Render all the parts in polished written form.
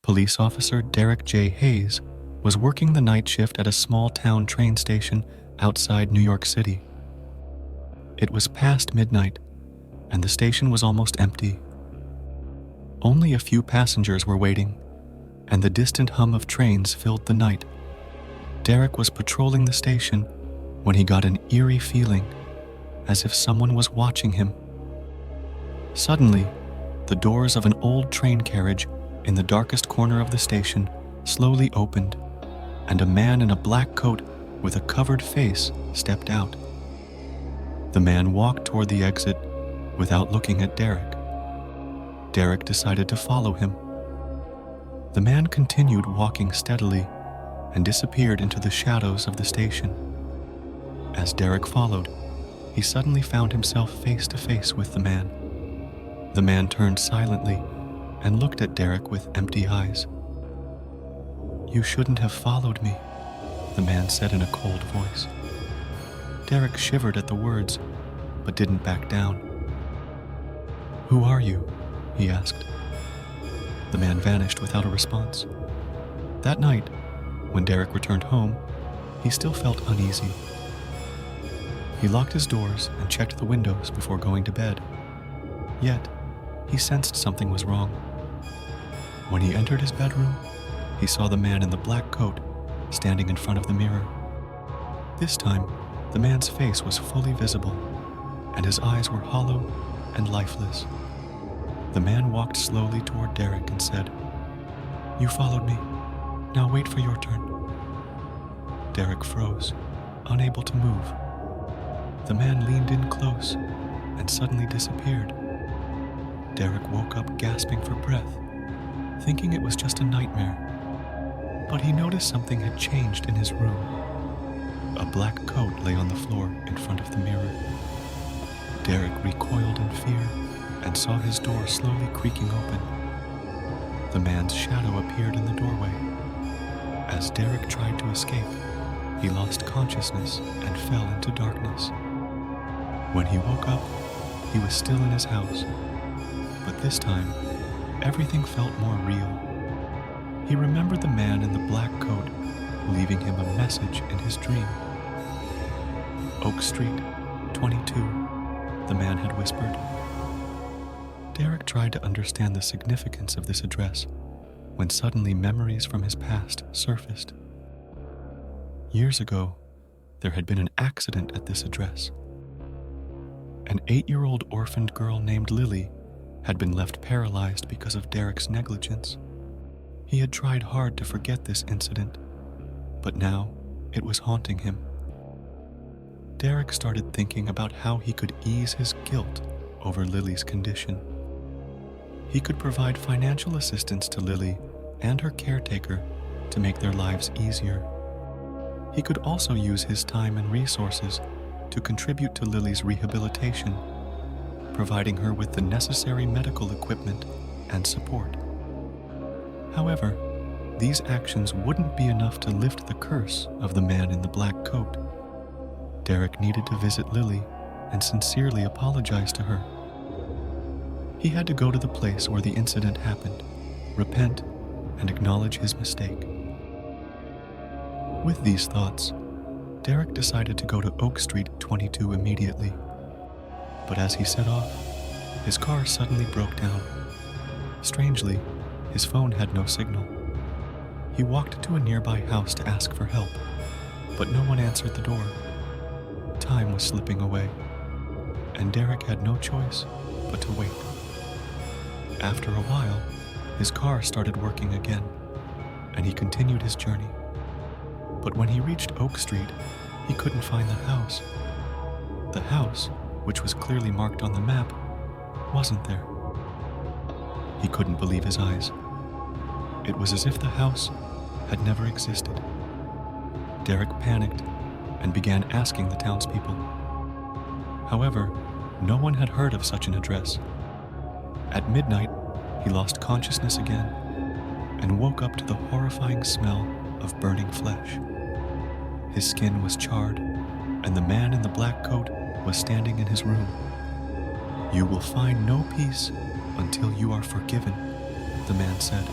Police officer Derek J. Hayes was working the night shift at a small town train station outside New York City. It was past midnight, and the station was almost empty. Only a few passengers were waiting, and the distant hum of trains filled the night. Derek was patrolling the station when he got an eerie feeling, as if someone was watching him. Suddenly, the doors of an old train carriage in the darkest corner of the station slowly opened, and a man in a black coat with a covered face stepped out. The man walked toward the exit without looking at Derek. Derek decided to follow him. The man continued walking steadily and disappeared into the shadows of the station. As Derek followed, he suddenly found himself face to face with the man. The man turned silently and looked at Derek with empty eyes. "You shouldn't have followed me," the man said in a cold voice. Derek shivered at the words, but didn't back down. "Who are you?" he asked. The man vanished without a response. That night, when Derek returned home, he still felt uneasy. He locked his doors and checked the windows before going to bed. Yet, he sensed something was wrong. When he entered his bedroom, he saw the man in the black coat standing in front of the mirror. This time, the man's face was fully visible, and his eyes were hollow and lifeless. The man walked slowly toward Derek and said, "You followed me. Now wait for your turn." Derek froze, unable to move. The man leaned in close and suddenly disappeared. Derek woke up gasping for breath, thinking it was just a nightmare. But he noticed something had changed in his room. A black coat lay on the floor in front of the mirror. Derek recoiled in fear and saw his door slowly creaking open. The man's shadow appeared in the doorway. As Derek tried to escape, he lost consciousness and fell into darkness. When he woke up, he was still in his house, but this time, everything felt more real. He remembered the man in the black coat leaving him a message in his dream. "Oak Street, 22, the man had whispered. Derek tried to understand the significance of this address when suddenly memories from his past surfaced. Years ago, there had been an accident at this address. An 8-year-old orphaned girl named Lily had been left paralyzed because of Derek's negligence. He had tried hard to forget this incident, but now it was haunting him. Derek started thinking about how he could ease his guilt over Lily's condition. He could provide financial assistance to Lily and her caretaker to make their lives easier. He could also use his time and resources to contribute to Lily's rehabilitation, providing her with the necessary medical equipment and support. However, these actions wouldn't be enough to lift the curse of the man in the black coat. Derek needed to visit Lily and sincerely apologize to her. He had to go to the place where the incident happened, repent, and acknowledge his mistake. With these thoughts, Derek decided to go to Oak Street 22 immediately. But as he set off, his car suddenly broke down. Strangely, his phone had no signal. He walked to a nearby house to ask for help, but no one answered the door. Time was slipping away, and Derek had no choice but to wait. After a while, his car started working again, and he continued his journey. But when he reached Oak Street, he couldn't find the house. The house, which was clearly marked on the map, wasn't there. He couldn't believe his eyes. It was as if the house had never existed. Derek panicked and began asking the townspeople. However, no one had heard of such an address. At midnight, he lost consciousness again and woke up to the horrifying smell of burning flesh. His skin was charred, and the man in the black coat was standing in his room. "You will find no peace until you are forgiven," the man said.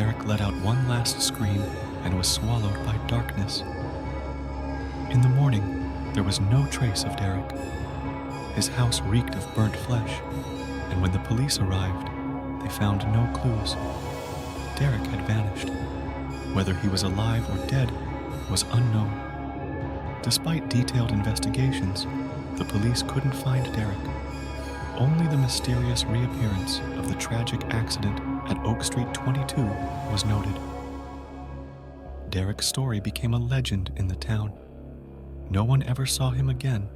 Derek let out one last scream and was swallowed by darkness. In the morning, there was no trace of Derek. His house reeked of burnt flesh, and when the police arrived, they found no clues. Derek had vanished. Whether he was alive or dead was unknown. Despite detailed investigations, the police couldn't find Derek. Only the mysterious reappearance of the tragic accident at Oak Street 22 was noted. Derek's story became a legend in the town. No one ever saw him again,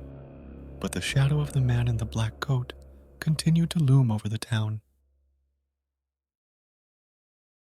but the shadow of the man in the black coat continued to loom over the town.